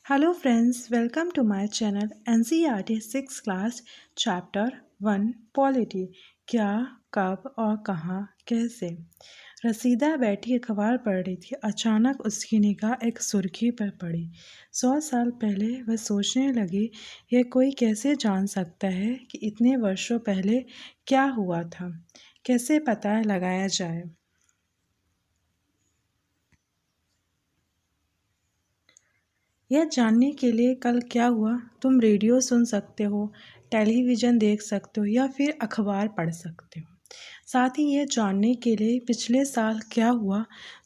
Hello friends, welcome to my channel NCERT 6th class chapter 1 Polity। क्या, कब और कहाँ, कैसे। रसीदा बैठी अखबार पढ़ रही थी। अचानक उसकी निगाह एक सुर्खी पर पड़ी। 100 साल पहले वह सोचने लगी, यह कोई कैसे जान सकता है कि इतने वर्षों पहले क्या हुआ था। कैसे पता लगाया जाए। यह जानने के लिए कल क्या हुआ तुम रेडियो सुन सकते हो, टेलीविज़न देख सकते हो या फिर अखबार पढ़ सकते हो। साथ ही यह जानने के लिए पिछले साल क्या हुआ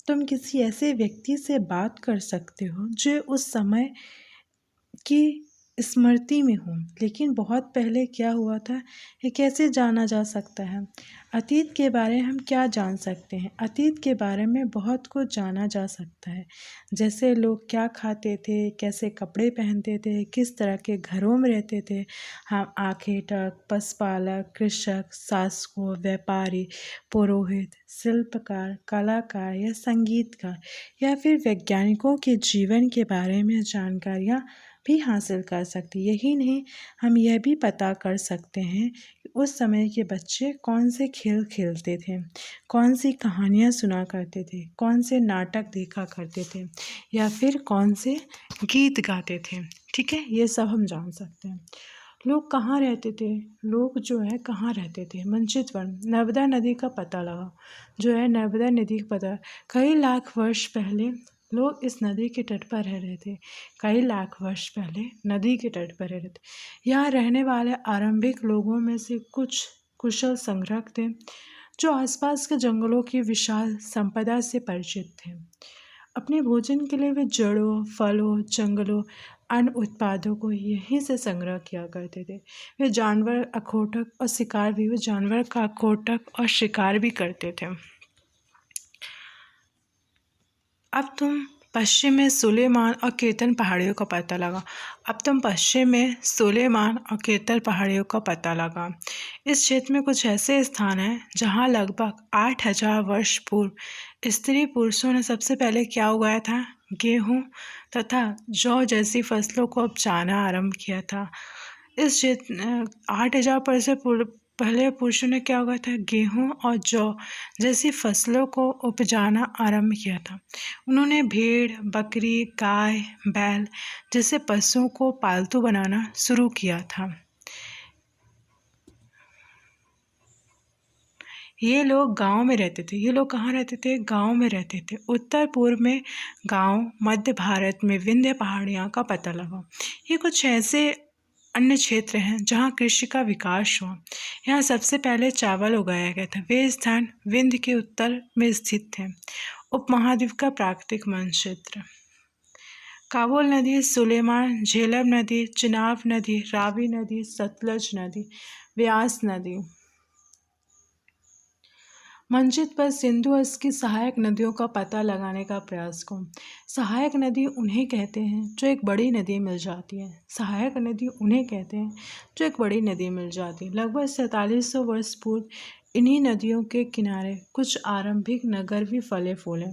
तुम किसी ऐसे व्यक्ति से बात कर सकते हो जो उस समय की स्मृति में हो। लेकिन बहुत पहले क्या हुआ था ये कैसे जाना जा सकता है। अतीत के बारे में हम क्या जान सकते हैं। अतीत के बारे में बहुत कुछ जाना जा सकता है, जैसे लोग क्या खाते थे, कैसे कपड़े पहनते थे, किस तरह के घरों में रहते थे। हम आखेटक, पशुपालक, कृषक, शासकों, व्यापारी, पुरोहित, शिल्पकार, कलाकार या संगीतकार या फिर वैज्ञानिकों के जीवन के बारे में जानकारियाँ भी हासिल कर सकते। यही नहीं, हम यह भी पता कर सकते हैं कि उस समय के बच्चे कौन से खेल खेलते थे, कौन सी कहानियाँ सुना करते थे, कौन से नाटक देखा करते थे या फिर कौन से गीत गाते थे। ठीक है, ये सब हम जान सकते हैं। लोग कहाँ रहते थे, लोग जो है कहाँ रहते थे। मंचित वर्ण, नर्मदा नदी का पता लगा। जो है नर्मदा नदी का पता, कई लाख वर्ष पहले लोग इस नदी के तट पर रह रहे थे। कई लाख वर्ष पहले नदी के तट पर रह रहे थे। यहाँ रहने वाले आरंभिक लोगों में से कुछ कुशल संग्राहक थे जो आसपास के जंगलों की विशाल संपदा से परिचित थे। अपने भोजन के लिए वे जड़ों, फलों, जंगलों, अन्य उत्पादों को यहीं से संग्रह किया करते थे। वे जानवर अखोटक और शिकार भी वे जानवर का अखोटक और शिकार भी करते थे। अब तुम पश्चिम में सुलेमान और कीर्तन पहाड़ियों का पता लगा। अब तुम पश्चिम में सुलेमान और कीर्तन पहाड़ियों का पता लगा। इस क्षेत्र में कुछ ऐसे स्थान हैं जहां लगभग 8000 वर्ष पूर्व स्त्री पुरुषों ने सबसे पहले क्या उगाया था, गेहूं तथा जौ जैसी फसलों को उपजाना आरंभ किया था। इस क्षेत्र 8000 वर्ष से पहले पुरुषों ने क्या उगाया था, गेहूं और जौ जैसी फसलों को उपजाना आरंभ किया था। उन्होंने भेड़, बकरी, गाय, बैल जैसे पशुओं को पालतू बनाना शुरू किया था। ये लोग गांव में रहते थे। ये लोग कहाँ रहते थे, गांव में रहते थे। उत्तर पूर्व में गांव, मध्य भारत में विंध्य पहाड़ियाँ का पता लगा। ये कुछ ऐसे अन्य क्षेत्र हैं जहाँ कृषि का विकास हुआ। यहाँ सबसे पहले चावल उगाया गया था। वे स्थान विंध्य के उत्तर में स्थित थे। उपमहाद्वीप का प्राकृतिक मानचित्र। काबुल नदी, सुलेमान, झेलम नदी, चिनाब नदी, रावी नदी, सतलज नदी, व्यास नदी। मंचित पर सिंधु और इसकी सहायक नदियों का पता लगाने का प्रयास करो। सहायक नदी उन्हें कहते हैं जो एक बड़ी नदी मिल जाती है। सहायक नदी उन्हें कहते हैं जो एक बड़ी नदी मिल जाती है। लगभग 4700 वर्ष पूर्व इन्हीं नदियों के किनारे कुछ आरंभिक नगर भी फले फूले।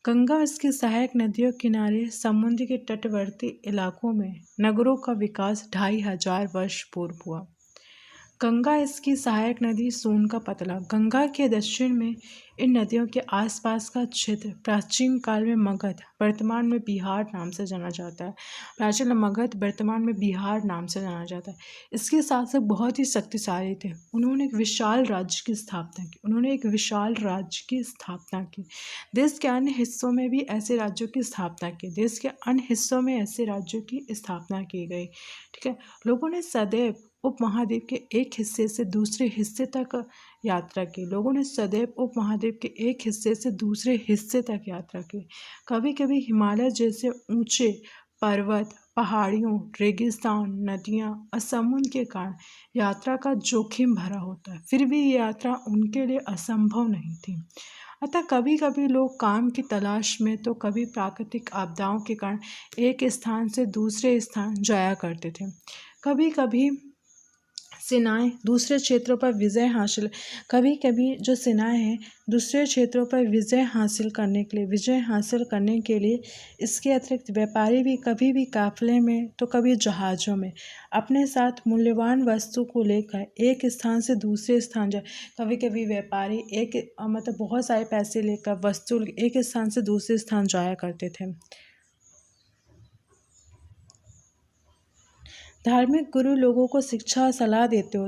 गंगा और इसकी सहायक नदियों किनारे समुद्र के तटवर्ती इलाकों में नगरों का विकास 2500 वर्ष पूर्व हुआ। गंगा इसकी सहायक नदी सोन का पतला। गंगा के दक्षिण में इन नदियों के आसपास का क्षेत्र प्राचीन काल में मगध, वर्तमान में बिहार नाम से जाना जाता है। प्राचीन मगध वर्तमान में बिहार नाम से जाना जाता है। इसके शासक बहुत ही शक्तिशाली थे। उन्होंने एक विशाल राज्य की स्थापना की। देश के अन्य हिस्सों में भी ऐसे राज्यों की स्थापना की। देश के अन्य हिस्सों में ऐसे राज्यों की स्थापना की गई। ठीक है, लोगों ने सदैव उपमहाद्वीप के एक हिस्से से दूसरे हिस्से तक यात्रा की। लोगों ने सदैव उपमहाद्वीप के एक हिस्से से दूसरे हिस्से तक यात्रा की। कभी कभी हिमालय जैसे ऊंचे पर्वत, पहाड़ियों, रेगिस्तान, नदियाँ और समुद्र के कारण यात्रा का जोखिम भरा होता है। फिर भी ये यात्रा उनके लिए असंभव नहीं थी। अतः कभी कभी लोग काम की तलाश में तो कभी प्राकृतिक आपदाओं के कारण एक स्थान से दूसरे स्थान जाया करते थे। कभी कभी सेनाएं दूसरे क्षेत्रों पर विजय हासिल, कभी कभी जो सेनाएं हैं दूसरे क्षेत्रों पर विजय हासिल करने के लिए इसके अतिरिक्त व्यापारी भी कभी भी काफिले में तो कभी जहाज़ों में अपने साथ मूल्यवान वस्तु को लेकर एक स्थान से दूसरे स्थान जाए। कभी कभी व्यापारी मतलब बहुत सारे पैसे लेकर वस्तु एक स्थान से दूसरे स्थान जाया करते थे। धार्मिक गुरु लोगों को शिक्षा और सलाह देते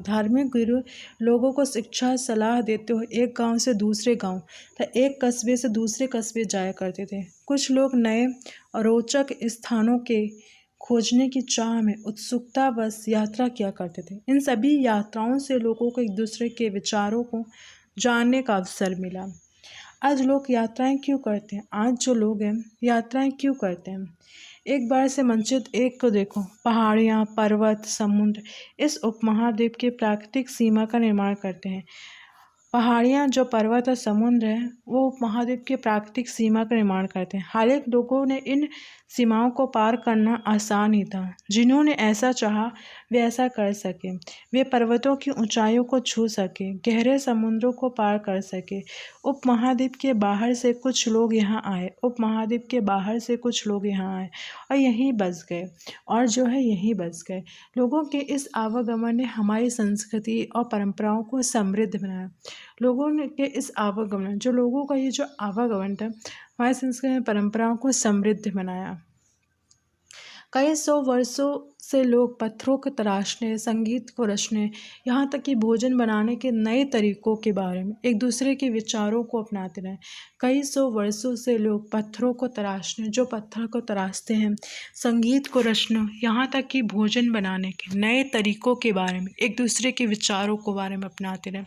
हो एक गांव से दूसरे गांव तो एक कस्बे से दूसरे कस्बे जाया करते थे। कुछ लोग नए और रोचक स्थानों के खोजने की चाह में उत्सुकता बस यात्रा किया करते थे। इन सभी यात्राओं से लोगों को एक दूसरे के विचारों को जानने का अवसर मिला। आज लोग यात्राएं क्यों करते हैं? आज जो लोग हैं यात्राएं क्यों करते हैं? एक बार से मंचित एक को देखो, पहाड़ियाँ, पर्वत, समुद्र इस उपमहाद्वीप की प्राकृतिक सीमा का निर्माण करते हैं। पहाड़ियाँ जो पर्वत और समुद्र हैं वो उपमहाद्वीप की प्राकृतिक सीमा का निर्माण करते हैं। हालांकि लोगों ने इन सीमाओं को पार करना आसान ही था। जिन्होंने ऐसा चाहा वे ऐसा कर सके। वे पर्वतों की ऊंचाइयों को छू सके, गहरे समुद्रों को पार कर सके। उपमहाद्वीप के बाहर से कुछ लोग यहाँ आए और यहीं बस गए लोगों के इस आवागमन ने हमारी संस्कृति और परंपराओं को समृद्ध बनाया। लोगों का ये जो आवागमन था हमारी संस्कृति और परंपराओं को समृद्ध बनाया। कई सौ वर्षों से लोग पत्थरों को तराशने, संगीत को रचने, यहाँ तक कि भोजन बनाने के नए तरीकों के बारे में एक दूसरे के विचारों को अपनाते रहे। कई सौ वर्षों से लोग पत्थरों को तराशने, जो पत्थर को तराशते हैं, संगीत को रचना, यहाँ तक कि भोजन बनाने के नए तरीकों के बारे में एक दूसरे के विचारों को बारे में अपनाते रहे।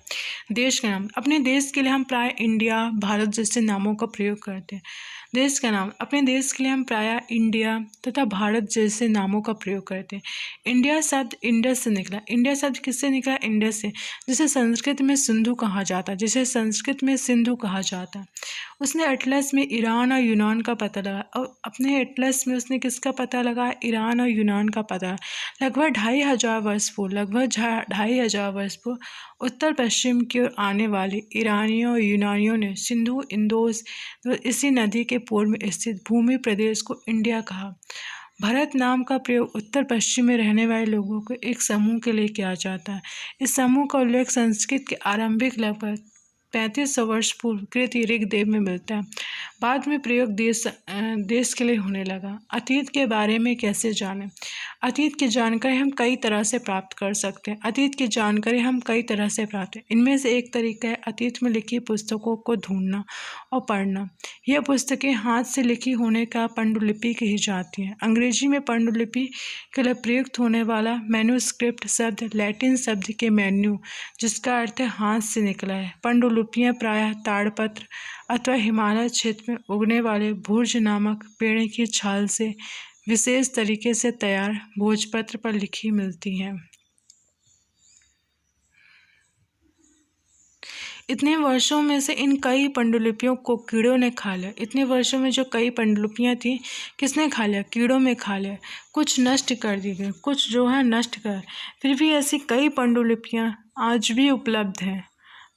देश का नाम, अपने देश के लिए हम प्राय इंडिया, भारत जैसे नामों का प्रयोग करते हैं। देश का नाम, अपने देश के लिए हम प्रायः इंडिया तथा भारत जैसे नामों का प्रयोग करते हैं। इंडिया शब्द इंडस से निकला। इंडिया शब्द किससे निकला? इंडस से, जिसे संस्कृत में सिंधु कहा जाता है। उसने एटलस में ईरान और यूनान का पता लगाया और अपने एटलस में उसने किसका पता लगाया? ईरान और यूनान का पता। लगभग 2500 वर्ष पूर्व उत्तर पश्चिम की ओर आने वाले ईरानियों और यूनानियों ने सिंधु इंदोस इसी नदी के पूर्व में स्थित भूमि प्रदेश को इंडिया कहा। भारत नाम का प्रयोग उत्तर पश्चिम में रहने वाले लोगों के एक समूह के लिए किया जाता है। इस समूह का उल्लेख संस्कृत के आरंभिक लगभग 3500 वर्ष पूर्व कृत ऋग्वेद में मिलता है। बाद में प्रयोग देश के लिए होने लगा। अतीत के बारे में कैसे जानें? अतीत की जानकारी हम कई तरह से प्राप्त कर सकते हैं। इनमें से एक तरीका है अतीत में लिखी पुस्तकों को ढूंढना और पढ़ना। यह पुस्तकें हाथ से लिखी होने का पांडुलिपि कही जाती हैं। अंग्रेजी में पांडुलिपि के लिए प्रयुक्त होने वाला मैन्युस्क्रिप्ट शब्द लैटिन शब्द के मैन्यू, जिसका अर्थ है हाथ से निकला है। पांडुलिपियाँ प्रायः ताड़पत्र अथवा हिमालय क्षेत्र में उगने वाले भूर्ज नामक पेड़ की छाल से विशेष तरीके से तैयार भोजपत्र पर लिखी मिलती हैं। इतने वर्षों में से इन कई पांडुलिपियों को कीड़ों ने खा लिया। इतने वर्षों में जो कई पांडुलिपियाँ थी किसने खा लिया? कीड़ों में खा लिया। कुछ नष्ट कर दी गई, कुछ जो है नष्ट कर, फिर भी ऐसी कई पांडुलिपियाँ आज भी उपलब्ध हैं।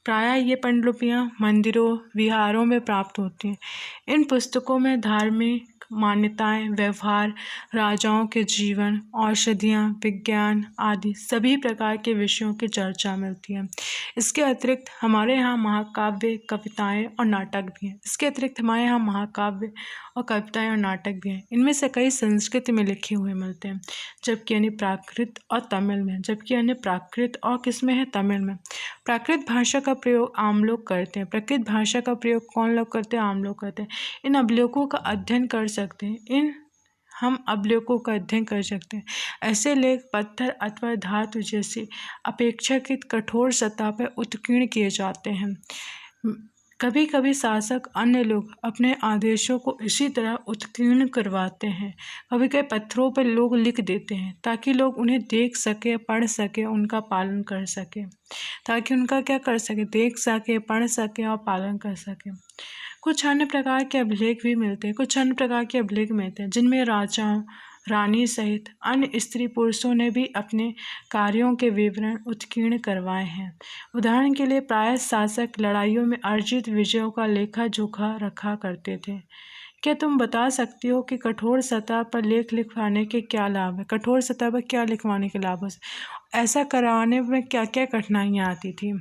प्रायः ये पांडुलिपियाँ मंदिरों, विहारों में प्राप्त होती हैं। इन पुस्तकों में धार्मिक मान्यताएं, व्यवहार, राजाओं के जीवन, औषधियाँ, विज्ञान आदि सभी प्रकार के विषयों की चर्चा मिलती है। इसके अतिरिक्त हमारे यहाँ महाकाव्य, कविताएं और नाटक भी हैं। इनमें से कई संस्कृत में लिखे हुए मिलते हैं, जबकि अन्य प्राकृत और तमिल में। प्राकृत भाषा का प्रयोग आम लोग करते हैं। कौन लोग करते हैं? आम लोग करते हैं। इन अवलोकों का अध्ययन कर सकते हैं। ऐसे लेख पत्थर अथवा धातु जैसी अपेक्षाकृत कठोर सतह पर उत्कीर्ण किए जाते हैं। कभी कभी शासक अन्य लोग अपने आदेशों को इसी तरह उत्कीर्ण करवाते हैं। कभी कभी पत्थरों पर लोग लिख देते हैं ताकि लोग उन्हें देख सके, पढ़ सके, उनका पालन कर सके, और पालन कर सके। कुछ अन्य प्रकार के अभिलेख भी मिलते हैं, जिनमें राजाओं, रानी सहित अन्य स्त्री पुरुषों ने भी अपने कार्यों के विवरण उत्कीर्ण करवाए हैं। उदाहरण के लिए प्रायः शासक लड़ाइयों में अर्जित विजयों का लेखा जोखा रखा करते थे। क्या तुम बता सकती हो कि कठोर सतह पर लेख लिखवाने के क्या लाभ है? कठोर सतह पर क्या लिखवाने के लाभ हो? ऐसा कराने में क्या क्या कठिनाइयाँ आती थी?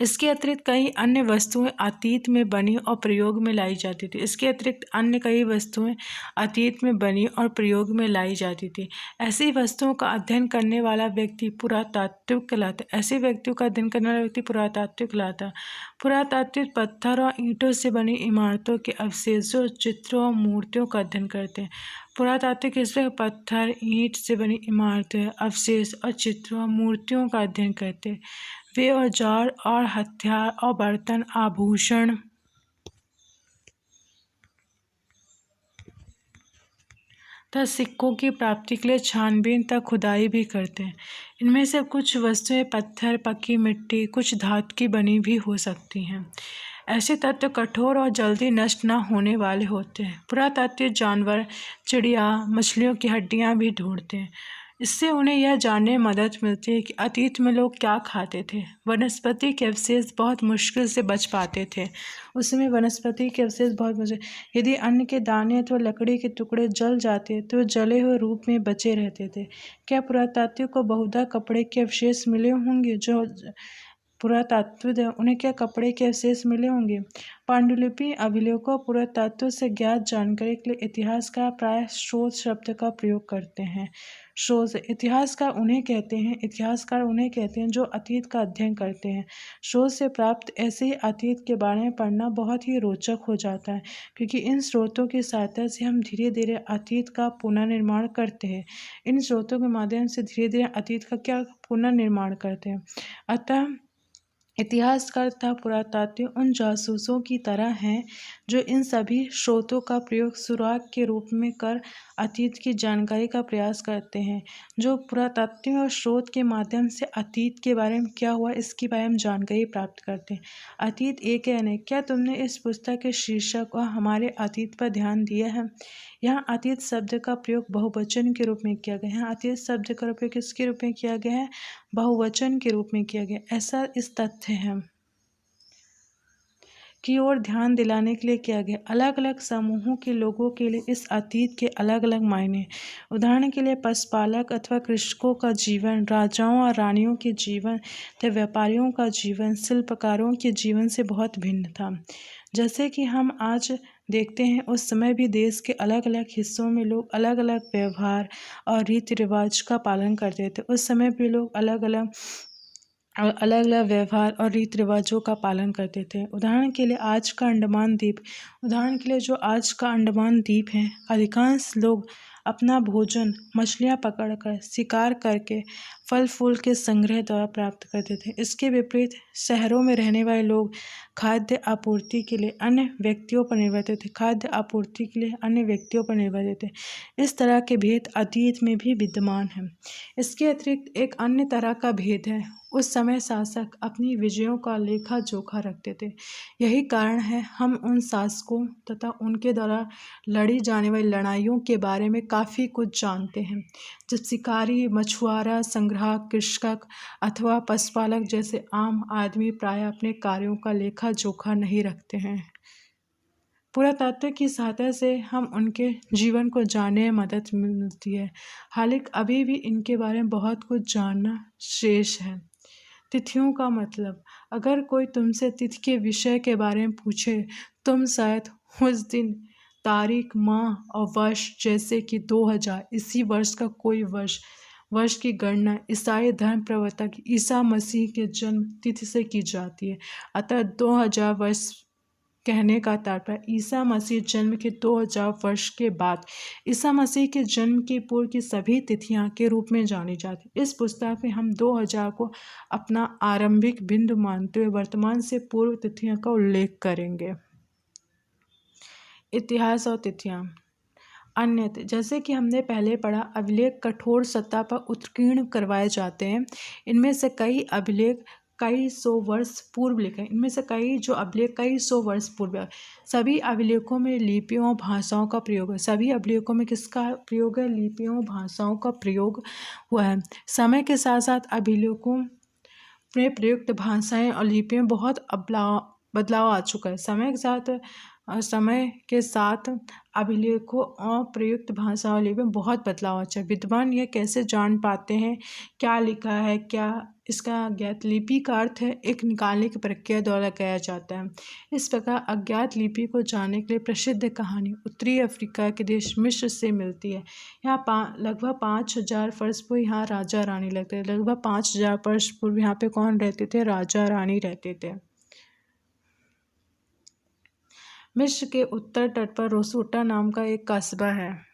इसके अतिरिक्त कई अन्य वस्तुएं अतीत में बनी और प्रयोग में लाई जाती थी। इसके अतिरिक्त अन्य कई वस्तुएं अतीत में बनी और प्रयोग में लाई जाती थी। ऐसी वस्तुओं का अध्ययन करने वाला व्यक्ति पुरातात्विक कहलाता है। ऐसे व्यक्तियों का अध्ययन करने वाला व्यक्ति पुरातात्विक कहलाता है। पुरातात्विक पत्थर और ईंटों से बनी इमारतों के अवशेषों, चित्रों और मूर्तियों का अध्ययन करते हैं। पुरातात्विक इसलिए पत्थर, ईंट से बनी इमारतें, अवशेष और चित्रों और मूर्तियों का अध्ययन करते हैं। वे औजार और हथियार और बर्तन, आभूषण तथा सिक्कों की प्राप्ति के लिए छानबीन तथा खुदाई भी करते हैं। इनमें से कुछ वस्तुएं पत्थर, पक्की मिट्टी, कुछ धातु की बनी भी हो सकती हैं। ऐसे तत्व कठोर और जल्दी नष्ट न होने वाले होते हैं। पुरातात्विक जानवर, चिड़िया, मछलियों की हड्डियां भी ढूंढते हैं। इससे उन्हें यह जानने में मदद मिलती है कि अतीत में लोग क्या खाते थे। वनस्पति के अवशेष बहुत मुश्किल से बच पाते थे। उस समय वनस्पति के अवशेष बहुत मुश्किल, यदि अन्न के दाने अथवा लकड़ी के टुकड़े जल जाते तो जले हुए रूप में बचे रहते थे। क्या पुरातात्विक को बहुधा कपड़े के अवशेष मिले होंगे? जो पुरातात्विक है उन्हें क्या कपड़े के अवशेष मिले होंगे? पांडुलिपि अभिलेखों पुरातत्व से ज्ञात जानकारी के लिए इतिहासकार प्रायः शोध शब्द का प्रयोग करते हैं। शोध इतिहासकार उन्हें कहते हैं जो अतीत का अध्ययन करते हैं। शोध से प्राप्त ऐसे ही अतीत के बारे में पढ़ना बहुत ही रोचक हो जाता है, क्योंकि इन स्रोतों की सहायता से हम धीरे धीरे अतीत का पुनर्निर्माण करते हैं। इन स्रोतों के माध्यम से धीरे धीरे अतीत का क्या पुनर्निर्माण करते हैं। अतः इतिहासकार तथा पुरातात्विक उन जासूसों की तरह हैं जो इन सभी स्रोतों का प्रयोग सुराग के रूप में कर अतीत की जानकारी का प्रयास करते हैं। जो पुरातात्विक और स्रोत के माध्यम से अतीत के बारे में क्या हुआ इसके बारे में जानकारी प्राप्त करते हैं। अतीत एक है नहीं। क्या तुमने इस पुस्तक के शीर्षक और हमारे अतीत पर ध्यान दिया है? यहाँ अतीत शब्द का प्रयोग बहुवचन के रूप में किया गया है। यहाँ अतीत शब्द का प्रयोग किसके रूप में किया गया है? बहुवचन के रूप में किया गया। ऐसा इस तथ्य है की ओर ध्यान दिलाने के लिए किया गया। अलग अलग समूहों के लोगों के लिए इस अतीत के अलग अलग मायने। उदाहरण के लिए पशुपालक अथवा कृषकों का जीवन, राजाओं और रानियों के जीवन तथा व्यापारियों का जीवन शिल्पकारों के जीवन से बहुत भिन्न था। जैसे कि हम आज देखते हैं उस समय भी देश के अलग अलग हिस्सों में लोग अलग अलग व्यवहार और रीति रिवाज का पालन करते थे। उस समय भी लोग अलग अलग व्यवहार और रीति रिवाजों का पालन करते थे। उदाहरण के लिए जो आज का अंडमान द्वीप है, अधिकांश लोग अपना भोजन मछलियां पकड़कर, शिकार करके, फल फूल के संग्रह द्वारा प्राप्त करते थे। इसके विपरीत शहरों में रहने वाले लोग खाद्य आपूर्ति के लिए अन्य व्यक्तियों पर निर्भर थे। इस तरह के भेद अतीत में भी विद्यमान हैं। इसके अतिरिक्त एक अन्य तरह का भेद है, उस समय शासक अपनी विजयों का लेखा जोखा रखते थे। यही कारण है हम उन शासकों तथा उनके द्वारा लड़ी जाने वाली लड़ाइयों के बारे में काफ़ी कुछ जानते हैं। जब शिकारी, मछुआरा, संग्राहक, कृषक अथवा पशुपालक जैसे आम आदमी प्रायः अपने कार्यों का लेखा जोखा नहीं रखते हैं। पुरातत्व की सहायता से हम उनके जीवन को जानने में मदद मिलती है। हालांकि अभी भी इनके बारे में बहुत कुछ जानना शेष है। तिथियों का मतलब, अगर कोई तुमसे तिथि के विषय के बारे में पूछे, तुम शायद उस दिन तारीख, माह और वर्ष, जैसे कि 2000 इसी वर्ष का कोई वर्ष की गणना ईसाई धर्म प्रवर्तक ईसा मसीह के जन्म तिथि से की जाती है। अतः 2000 वर्ष कहने का तात्पर्य ईसा मसीह जन्म के 2000 वर्ष के बाद ईसा मसीह के जन्म की पूर्व की सभी तिथियां के रूप में जानी जाती। इस पुस्तक में हम 2000 को अपना आरंभिक बिंदु मानते हुए वर्तमान से पूर्व तिथियों का उल्लेख करेंगे। इतिहास और तिथियां। अन्यथा, जैसे कि हमने पहले पढ़ा, अभिलेख कठोर सतह पर उत्कीर्ण करवाए जाते हैं। इनमें से कई अभिलेख कई सौ वर्ष पूर्व लिखे। इनमें से कई जो अभिलेख कई सौ वर्ष पूर्व है। सभी अभिलेखों में लिपियों और भाषाओं का प्रयोग है। सभी अभिलेखों में किसका प्रयोग है? लिपियों और भाषाओं का प्रयोग हुआ है। समय के साथ साथ अभिलेखों में प्रयुक्त भाषाएं और लिपियां बहुत बदलाव आ चुका है। समय के साथ अभिलेखों और प्रयुक्त भाषा और लिपियों में बहुत बदलाव आ चुका है। विद्वान यह कैसे जान पाते हैं क्या लिखा है, क्या इसका अज्ञात लिपि का अर्थ है, एक निकालने की प्रक्रिया द्वारा किया जाता है। इस प्रकार अज्ञात लिपि को जानने के लिए प्रसिद्ध कहानी उत्तरी अफ्रीका के देश मिस्र से मिलती है। यहाँ लगभग 5000 वर्ष पूर्व यहाँ राजा रानी लगते थे। लगभग 5000 वर्ष पूर्व यहाँ पे कौन रहते थे? राजा रानी रहते थे। मिस्र के उत्तर तट पर रोसोटा नाम का एक कस्बा है।